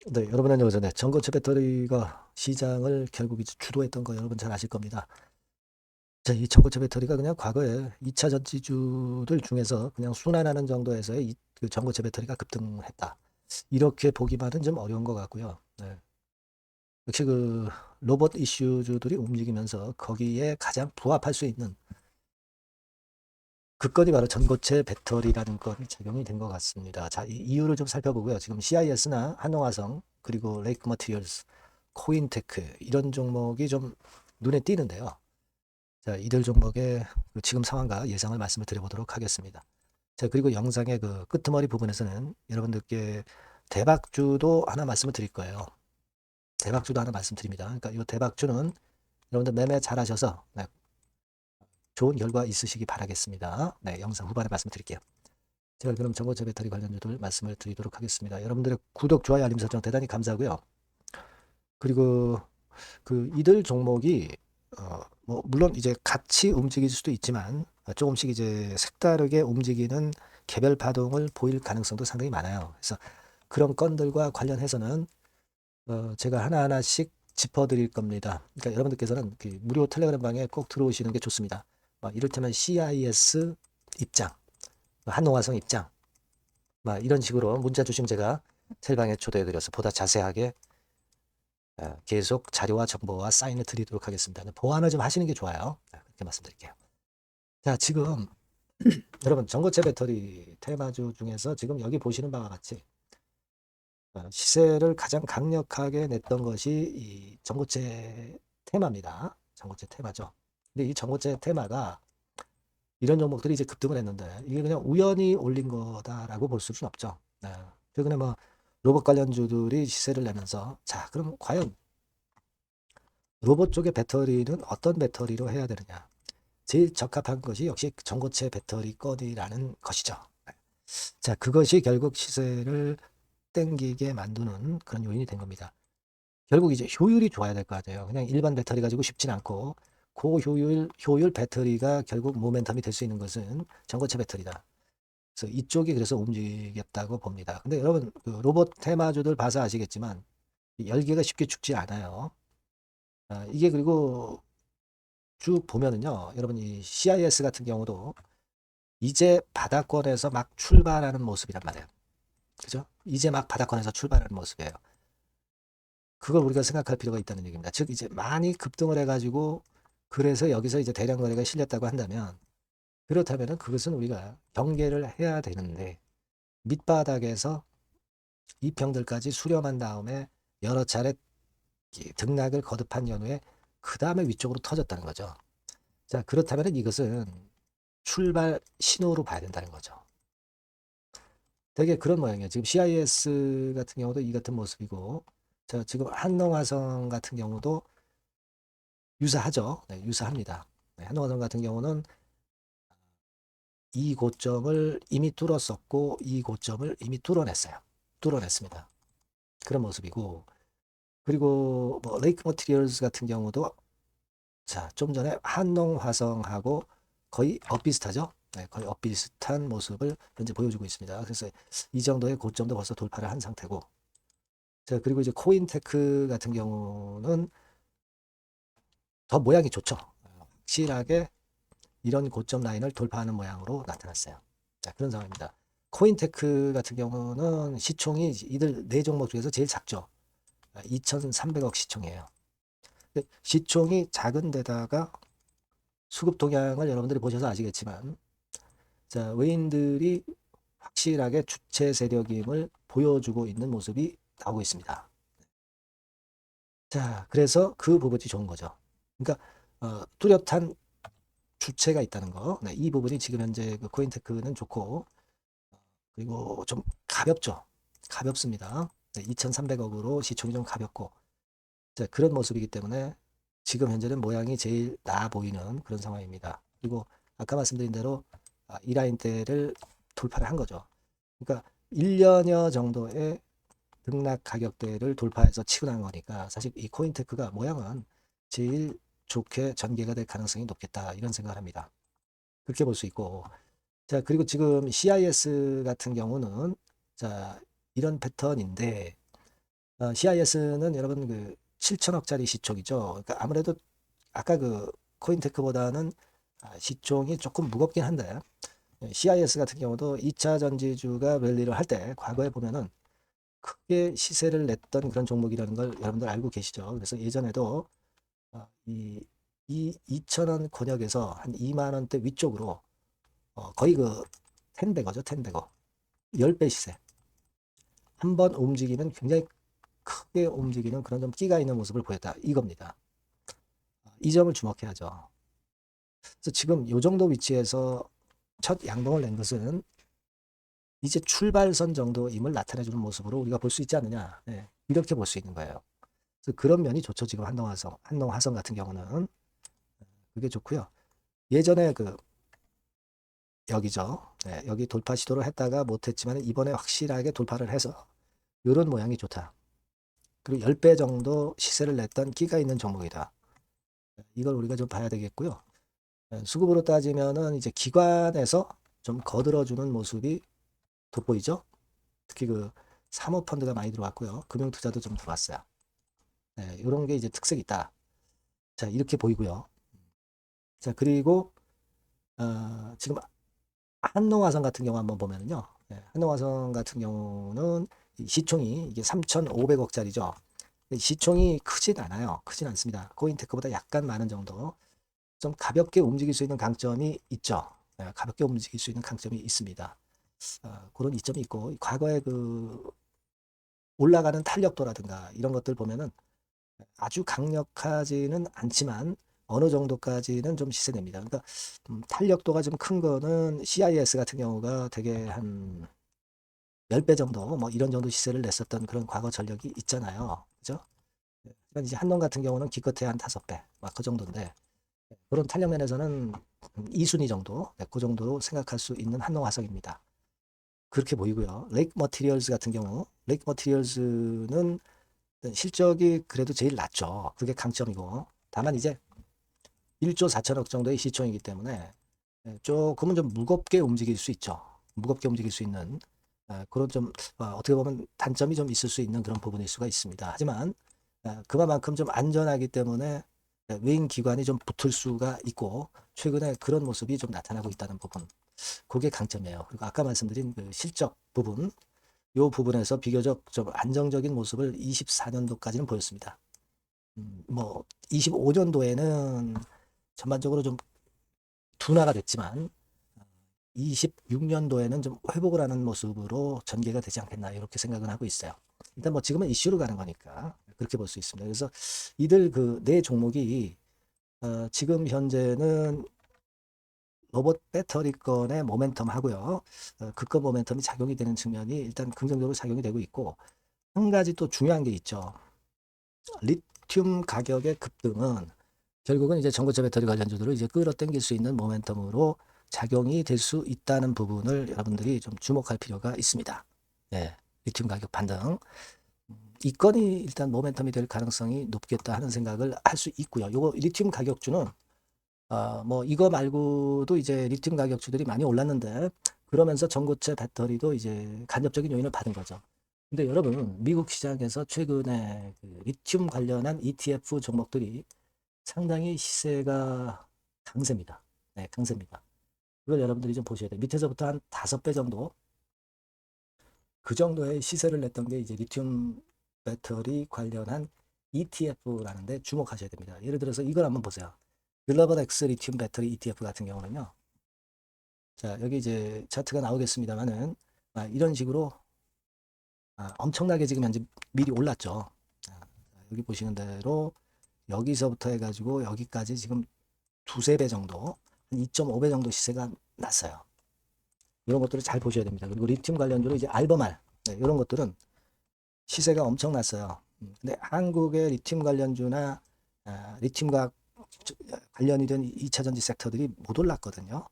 네, 여러분은 요전에 전고체 배터리가 시장을 결국 이제 주도했던 거 여러분 잘 아실 겁니다. 자, 이 전고체 배터리가 그냥 과거에 2차 전지주들 중에서 그냥 순환하는 정도에서의 그 전고체 배터리가 급등했다. 이렇게 보기만은 좀 어려운 것 같고요. 네. 역시 그 로봇 이슈주들이 움직이면서 거기에 가장 부합할 수 있는 그 건이 바로 전고체 배터리라는 건이 적용이 된 것 같습니다. 자, 이 이유를 좀 살펴보고요. 지금 CIS나 한농화성 그리고 레이크 머티리얼스, 코인테크 이런 종목이 좀 눈에 띄는데요. 자, 이들 종목의 그 지금 상황과 예상을 말씀을 드려보도록 하겠습니다. 자, 그리고 영상의 그 끄트머리 부분에서는 여러분들께 대박주도 하나 말씀을 드릴 거예요. 대박주도 하나 말씀드립니다. 그러니까 이 대박주는 여러분들 매매 잘하셔서 네, 좋은 결과 있으시기 바라겠습니다. 네, 영상 후반에 말씀드릴게요. 제가 그럼 전고체 배터리 관련주들 말씀을 드리도록 하겠습니다. 여러분들의 구독, 좋아요, 알림 설정 대단히 감사하고요. 그리고 그 이들 종목이 뭐 물론 이제 같이 움직일 수도 있지만 조금씩 이제 색다르게 움직이는 개별 파동을 보일 가능성도 상당히 많아요. 그래서 그런 건들과 관련해서는 제가 하나하나씩 짚어드릴 겁니다. 그러니까 여러분들께서는 그 무료 텔레그램 방에 꼭 들어오시는 게 좋습니다. 이를테면 CIS 입장, 한농화성 입장, 이런 식으로 문자 주시면 제가 텔방에 초대해드려서 보다 자세하게 계속 자료와 정보와 사인을 드리도록 하겠습니다. 보완을 좀 하시는 게 좋아요. 그렇게 말씀드릴게요. 자, 지금 여러분 전고체 배터리 테마주 중에서 지금 여기 보시는 바와 같이 시세를 가장 강력하게 냈던 것이 이 전고체 테마입니다. 전고체 테마죠. 근데 이 전고체 테마가 이런 종목들이 이제 급등을 했는데 이게 그냥 우연히 올린 거다라고 볼 수는 없죠. 네. 최근에 뭐 로봇 관련주들이 시세를 내면서 자, 그럼 과연 로봇 쪽의 배터리는 어떤 배터리로 해야 되느냐? 제일 적합한 것이 역시 전고체 배터리 건이라는 것이죠. 자, 그것이 결국 시세를 땡기게 만드는 그런 요인이 된 겁니다. 결국 이제 효율이 좋아야 될 거 아니에요. 그냥 일반 배터리 가지고 쉽진 않고 고효율 배터리가 결국 모멘텀이 될 수 있는 것은 전고체 배터리다. 그래서 이쪽이 그래서 움직였다고 봅니다. 근데 여러분 그 로봇 테마주들 봐서 아시겠지만 열기가 쉽게 죽지 않아요. 이게 그리고 쭉 보면은요, 여러분 이 CIS 같은 경우도 이제 바닥권에서 막 출발하는 모습이란 말이에요. 그죠? 이제 막 바닥권에서 출발하는 모습이에요. 그걸 우리가 생각할 필요가 있다는 얘기입니다. 즉 이제 많이 급등을 해가지고 그래서 여기서 이제 대량 거래가 실렸다고 한다면 그렇다면은 그것은 우리가 경계를 해야 되는데 밑바닥에서 이평들까지 수렴한 다음에 여러 차례 등락을 거듭한 연후에 그 다음에 위쪽으로 터졌다는 거죠. 자, 그렇다면 이것은 출발 신호로 봐야 된다는 거죠. 되게 그런 모양이에요. 지금 CIS 같은 경우도 이 같은 모습이고, 자, 지금 한농화성 같은 경우도 유사하죠. 네, 유사합니다. 네, 한농화성 같은 경우는 이 고점을 이미 뚫었었고, 이 고점을 이미 뚫어냈어요. 뚫어냈습니다. 그런 모습이고, 그리고 뭐 레이크 머티리얼스 같은 경우도 자, 좀 전에 한농화성하고 거의 엇비슷하죠. 네, 거의 엇비슷한 모습을 현재 보여주고 있습니다. 그래서 이 정도의 고점도 벌써 돌파를 한 상태고, 자, 그리고 이제 코인테크 같은 경우는 더 모양이 좋죠. 확실하게 이런 고점 라인을 돌파하는 모양으로 나타났어요. 자, 그런 상황입니다. 코인테크 같은 경우는 시총이 이들 네 종목 중에서 제일 작죠. 2,300억 시총이에요. 시총이 작은 데다가 수급 동향을 여러분들이 보셔서 아시겠지만, 자, 외인들이 확실하게 주체 세력임을 보여주고 있는 모습이 나오고 있습니다. 자, 그래서 그 부분이 좋은 거죠. 그러니까 뚜렷한 주체가 있다는 거. 네, 이 부분이 지금 현재 그 코인테크는 좋고, 그리고 좀 가볍죠. 가볍습니다. 네, 2,300억으로 시총이 좀 가볍고, 자, 그런 모습이기 때문에 지금 현재는 모양이 제일 나아 보이는 그런 상황입니다. 그리고 아까 말씀드린 대로 이 라인대를 돌파를 한 거죠. 그러니까 1년여 정도의 등락 가격대를 돌파해서 치고 나간 거니까 사실 이 코인테크가 모양은 제일 좋게 전개가 될 가능성이 높겠다 이런 생각을 합니다. 그렇게 볼 수 있고, 자, 그리고 지금 CIS 같은 경우는 자, 이런 패턴인데 CIS는 여러분 그 7천억짜리 시총이죠. 그러니까 아무래도 아까 그 코인테크보다는 시총이 조금 무겁긴 한데 CIS 같은 경우도 2차 전지주가 랠리를 할 때 과거에 보면은 크게 시세를 냈던 그런 종목이라는 걸 여러분들 알고 계시죠. 그래서 예전에도 이 2,000원 권역에서 한 2만 원대 위쪽으로 거의 그 텐베거죠, 텐베거. 10배 시세. 한 번 움직이면 굉장히 크게 움직이는 그런 좀 끼가 있는 모습을 보였다. 이겁니다. 이 점을 주목해야죠. 그래서 지금 이 정도 위치에서 첫 양봉을 낸 것은 이제 출발선 정도임을 나타내주는 모습으로 우리가 볼 수 있지 않느냐. 네, 이렇게 볼 수 있는 거예요. 그래서 그런 면이 좋죠. 지금 한동화성 같은 경우는 그게 좋고요. 예전에 그 여기죠. 네, 여기 돌파 시도를 했다가 못했지만 이번에 확실하게 돌파를 해서 이런 모양이 좋다. 그리고 10배 정도 시세를 냈던 끼가 있는 종목이다. 이걸 우리가 좀 봐야 되겠고요. 수급으로 따지면은 이제 기관에서 좀 거들어주는 모습이 돋보이죠. 특히 그 사모펀드가 많이 들어왔고요. 금융투자도 좀 들어왔어요. 네, 이런 게 이제 특색이 있다. 자, 이렇게 보이고요. 자, 그리고 지금 한농화성 같은 경우 한번 보면은요. 네, 한농화성 같은 경우는 시총이 이게 3,500억짜리죠. 시총이 크진 않아요. 크진 않습니다. 코인테크보다 약간 많은 정도. 좀 가볍게 움직일 수 있는 강점이 있죠. 네, 가볍게 움직일 수 있는 강점이 있습니다. 그런 이점이 있고 과거에 그 올라가는 탄력도라든가 이런 것들 보면은 아주 강력하지는 않지만 어느 정도까지는 좀 시세냅니다. 그러니까 탄력도가 좀 큰 거는 CIS 같은 경우가 되게 한 10배 정도 뭐 이런 정도 시세를 냈었던 그런 과거 전력이 있잖아요. 그죠? 하지만 이제 한농 같은 경우는 기껏해야 한 5배 막 그 정도인데 그런 탄력 면에서는 2순위 정도 그 정도로 생각할 수 있는 한농 화석입니다. 그렇게 보이고요. 레이크 머티리얼즈 같은 경우 레이크 머티리얼즈는 실적이 그래도 제일 낮죠. 그게 강점이고 다만 이제 1조 4천억 정도의 시총이기 때문에 조금은 좀 무겁게 움직일 수 있죠. 무겁게 움직일 수 있는 그런 좀 어떻게 보면 단점이 좀 있을 수 있는 그런 부분일 수가 있습니다. 하지만 그만큼 좀 안전하기 때문에 외인 기관이 좀 붙을 수가 있고 최근에 그런 모습이 좀 나타나고 있다는 부분. 그게 강점이에요. 그리고 아까 말씀드린 그 실적 부분, 이 부분에서 비교적 좀 안정적인 모습을 24년도까지는 보였습니다. 뭐 25년도에는 전반적으로 좀 둔화가 됐지만 26년도에는 좀 회복을 하는 모습으로 전개가 되지 않겠나 이렇게 생각은 하고 있어요. 일단 뭐 지금은 이슈로 가는 거니까 그렇게 볼 수 있습니다. 그래서 이들 그 네 종목이 지금 현재는 로봇 배터리권의 모멘텀 하고요. 그건 모멘텀이 작용이 되는 측면이 일단 긍정적으로 작용이 되고 있고 한 가지 또 중요한 게 있죠. 리튬 가격의 급등은 결국은 이제 전고체 배터리 관련주들을 이제 끌어당길 수 있는 모멘텀으로 작용이 될 수 있다는 부분을 여러분들이 좀 주목할 필요가 있습니다. 네, 리튬 가격 반등. 이 건이 일단 모멘텀이 될 가능성이 높겠다 하는 생각을 할 수 있고요. 요거 리튬 가격주는 뭐 이거 말고도 이제 리튬 가격주들이 많이 올랐는데 그러면서 전고체 배터리도 이제 간접적인 요인을 받은 거죠. 근데 여러분 미국 시장에서 최근에 그 리튬 관련한 ETF 종목들이 상당히 시세가 강세입니다. 네, 강세입니다. 그걸 여러분들이 좀 보셔야 돼요. 밑에서부터 한 5배 정도 그 정도의 시세를 냈던 게 이제 리튬 배터리 관련한 ETF라는데 주목하셔야 됩니다. 예를 들어서 이걸 한번 보세요. 글로벌 X 리튬 배터리 ETF 같은 경우는요. 자, 여기 이제 차트가 나오겠습니다만은 이런 식으로 엄청나게 지금 현재 미리 올랐죠. 여기 보시는 대로 여기서부터 해가지고 여기까지 지금 두세 배 정도, 한 2.5배 정도 시세가 났어요. 이런 것들을 잘 보셔야 됩니다. 그리고 리튬 관련주로 이제 알버말, 네, 이런 것들은 시세가 엄청 났어요. 근데 한국의 리튬 관련주나 리튬과 관련이 된 2차 전지 섹터들이 못 올랐거든요.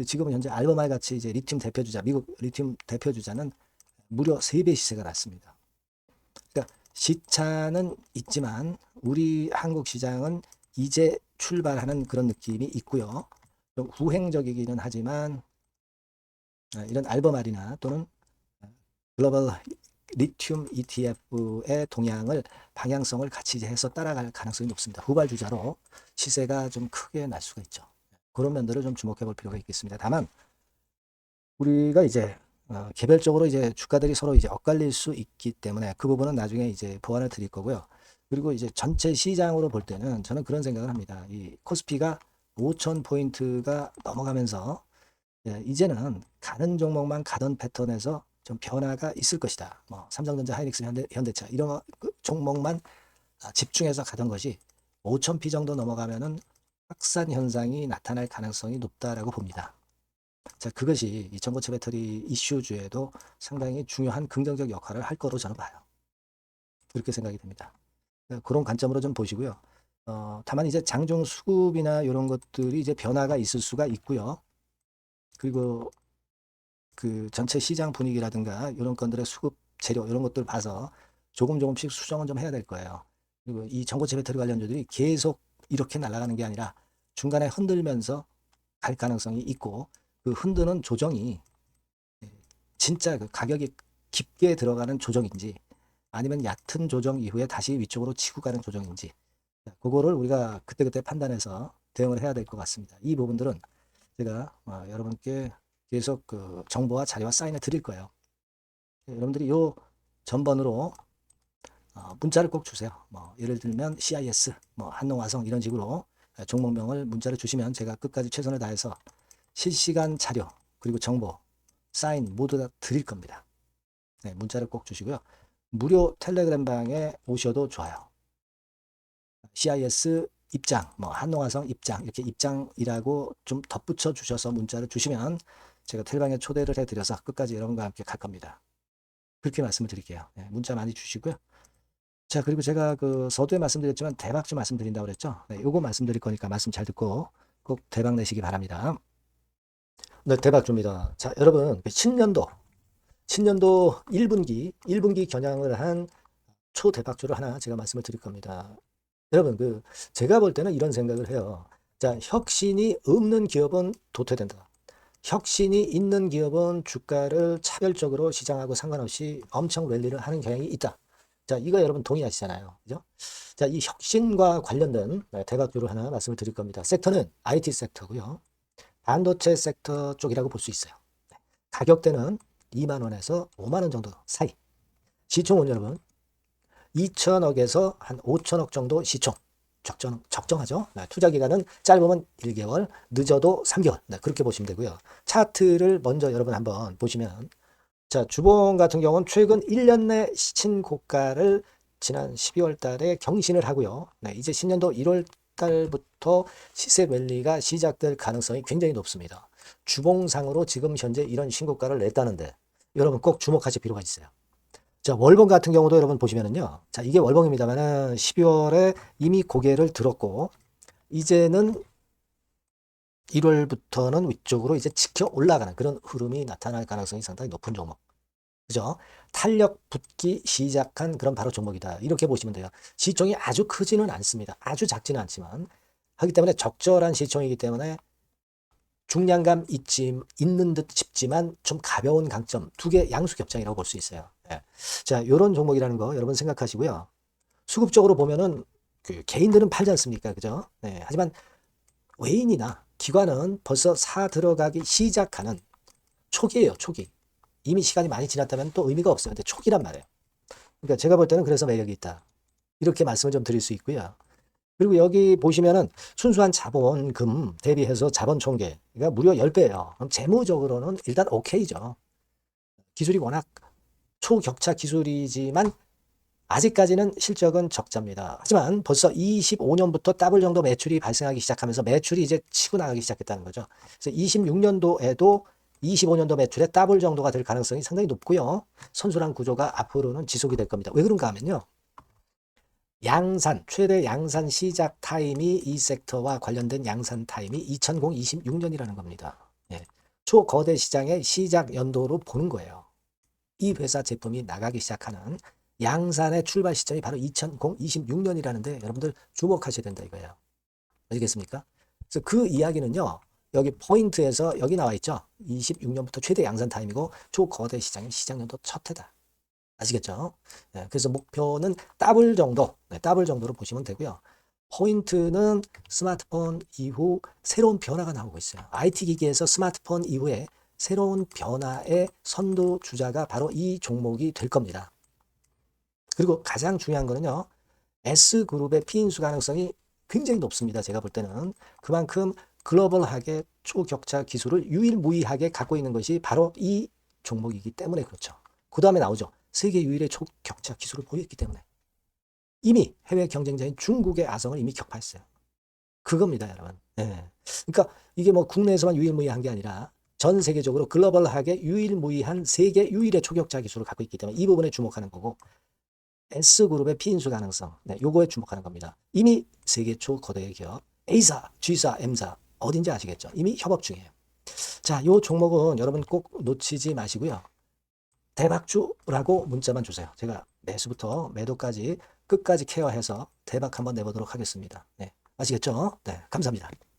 지금은 현재 알버말 같이 이제 리튬 대표주자, 미국 리튬 대표주자는 무려 3배 시세가 났습니다. 그러니까 시차는 있지만 우리 한국 시장은 이제 출발하는 그런 느낌이 있고요. 좀 후행적이기는 하지만 이런 알버말이나 또는 글로벌 리튬 ETF의 동향을 방향성을 같이 해서 따라갈 가능성이 높습니다. 후발주자로 시세가 좀 크게 날 수가 있죠. 그런 면들을 좀 주목해 볼 필요가 있겠습니다. 다만 우리가 이제 개별적으로 이제 주가들이 서로 이제 엇갈릴 수 있기 때문에 그 부분은 나중에 이제 보완을 드릴 거고요. 그리고 이제 전체 시장으로 볼 때는 저는 그런 생각을 합니다. 이 코스피가 5,000포인트가 넘어가면서 이제는 가는 종목만 가던 패턴에서 좀 변화가 있을 것이다. 뭐 삼성전자, 하이닉스, 현대차 이런 종목만 집중해서 가던 것이 5,000피 정도 넘어가면은 확산 현상이 나타날 가능성이 높다라고 봅니다. 자, 그것이 이 전고체 배터리 이슈주에도 상당히 중요한 긍정적 역할을 할 거로 저는 봐요. 그렇게 생각이 됩니다. 그런 관점으로 좀 보시고요. 다만 이제 장중 수급이나 이런 것들이 이제 변화가 있을 수가 있고요. 그리고 그 전체 시장 분위기라든가 이런 건들의 수급 재료 이런 것들 봐서 조금씩 수정은 좀 해야 될 거예요. 그리고 이 전고체 배터리 관련주들이 계속 이렇게 날아가는 게 아니라 중간에 흔들면서 갈 가능성이 있고 그 흔드는 조정이 진짜 그 가격이 깊게 들어가는 조정인지 아니면 얕은 조정 이후에 다시 위쪽으로 치고 가는 조정인지 그거를 우리가 그때그때 판단해서 대응을 해야 될 것 같습니다. 이 부분들은 제가 여러분께 계속 그 정보와 자료와 사인을 드릴 거예요. 여러분들이 요 전번으로 문자를 꼭 주세요. 뭐 예를 들면 CIS, 뭐 한농화성 이런 식으로 종목명을 문자를 주시면 제가 끝까지 최선을 다해서 실시간 자료 그리고 정보, 사인 모두 다 드릴 겁니다. 네, 문자를 꼭 주시고요. 무료 텔레그램 방에 오셔도 좋아요. CIS 입장, 뭐 한농화성 입장 이렇게 입장이라고 좀 덧붙여 주셔서 문자를 주시면 제가 텔방에 초대를 해드려서 끝까지 여러분과 함께 갈 겁니다. 그렇게 말씀을 드릴게요. 네, 문자 많이 주시고요. 자, 그리고 제가 그 서두에 말씀드렸지만 대박주 말씀드린다고 그랬죠. 네, 요거 말씀드릴 거니까 말씀 잘 듣고 꼭 대박 내시기 바랍니다. 네, 대박주입니다. 자, 여러분, 신년도 1분기 겨냥을 한 초대박주를 하나 제가 말씀을 드릴 겁니다. 여러분, 제가 볼 때는 이런 생각을 해요. 자, 혁신이 없는 기업은 도태된다. 혁신이 있는 기업은 주가를 차별적으로 시장하고 상관없이 엄청 랠리를 하는 경향이 있다. 자, 이거 여러분 동의하시잖아요. 그죠? 자, 이 혁신과 관련된 대박주를 하나 말씀을 드릴 겁니다. 섹터는 IT 섹터고요. 반도체 섹터 쪽이라고 볼 수 있어요. 가격대는 2만 원에서 5만 원 정도 사이. 시총은 여러분 2천억에서 한 5천억 정도 시총. 적정하죠. 투자 기간은 짧으면 1개월, 늦어도 3개월. 그렇게 보시면 되고요. 차트를 먼저 여러분 한번 보시면 자, 주봉 같은 경우는 최근 1년 내 시친 고가를 지난 12월 달에 경신을 하고요. 이제 신년도 1월 달부터 시세 랠리가 시작될 가능성이 굉장히 높습니다. 주봉상으로 지금 현재 이런 신고가를 냈다는데 여러분 꼭 주목하실 필요가 있어요. 자, 월봉 같은 경우도 여러분 보시면은요. 자, 이게 월봉입니다만은 12월에 이미 고개를 들었고 이제는 1월부터는 위쪽으로 이제 지켜 올라가는 그런 흐름이 나타날 가능성이 상당히 높은 종목. 그죠? 탄력 붙기 시작한 그런 바로 종목이다. 이렇게 보시면 돼요. 시총이 아주 크지는 않습니다. 아주 작지는 않지만 하기 때문에 적절한 시총이기 때문에 중량감 있는 듯 싶지만 좀 가벼운 강점 두 개 양수 겹장이라고 볼 수 있어요. 예. 자, 이런 종목이라는 거 여러분 생각하시고요. 수급적으로 보면은 그 개인들은 팔지 않습니까? 그죠? 네. 하지만 외인이나 기관은 벌써 사 들어가기 시작하는 초기예요, 초기. 이미 시간이 많이 지났다면 또 의미가 없어요. 근데 초기란 말이에요. 그러니까 제가 볼 때는 그래서 매력이 있다. 이렇게 말씀을 좀 드릴 수 있고요. 그리고 여기 보시면은 순수한 자본금 대비해서 자본 총계가 무려 10배예요. 그럼 재무적으로는 일단 오케이죠. 기술이 워낙 초격차 기술이지만 아직까지는 실적은 적자입니다. 하지만 벌써 25년부터 더블 정도 매출이 발생하기 시작하면서 매출이 이제 치고 나가기 시작했다는 거죠. 그래서 26년도에도 25년도 매출의 더블 정도가 될 가능성이 상당히 높고요. 선순환 구조가 앞으로는 지속이 될 겁니다. 왜 그런가 하면요. 최대 양산 시작 타임이 이 섹터와 관련된 양산 타임이 2026년이라는 겁니다. 예. 초거대 시장의 시작 연도로 보는 거예요. 이 회사 제품이 나가기 시작하는 양산의 출발 시점이 바로 2026년이라는데 여러분들 주목하셔야 된다 이거예요. 아시겠습니까? 그래서 그 이야기는요. 여기 포인트에서 여기 나와 있죠. 26년부터 최대 양산 타임이고 초거대 시장의 시작 연도 첫 해다. 아시겠죠? 예, 그래서 목표는 더블 정도, 네, 더블 정도로 보시면 되고요. 포인트는 스마트폰 이후 새로운 변화가 나오고 있어요. IT 기기에서 스마트폰 이후에 새로운 변화의 선두주자가 바로 이 종목이 될 겁니다. 그리고 가장 중요한 거는요. S그룹의 피인수 가능성이 굉장히 높습니다. 제가 볼 때는. 그만큼 글로벌하게 초격차 기술을 유일무이하게 갖고 있는 것이 바로 이 종목이기 때문에 그렇죠. 그 다음에 나오죠. 세계 유일의 초격차 기술을 보였기 때문에. 이미 해외 경쟁자인 중국의 아성을 이미 격파했어요. 그겁니다, 여러분. 예. 그러니까 이게 뭐 국내에서만 유일무이한 게 아니라 전 세계적으로 글로벌하게 유일무이한 세계 유일의 초격차 기술을 갖고 있기 때문에 이 부분에 주목하는 거고 S그룹의 피인수 가능성, 네, 요거에 주목하는 겁니다. 이미 세계 초거대 기업 A사, G사, M사 어딘지 아시겠죠? 이미 협업 중이에요. 자, 요 종목은 여러분 꼭 놓치지 마시고요. 대박주라고 문자만 주세요. 제가 매수부터 매도까지 끝까지 케어해서 대박 한번 내보도록 하겠습니다. 네, 아시겠죠? 네, 감사합니다.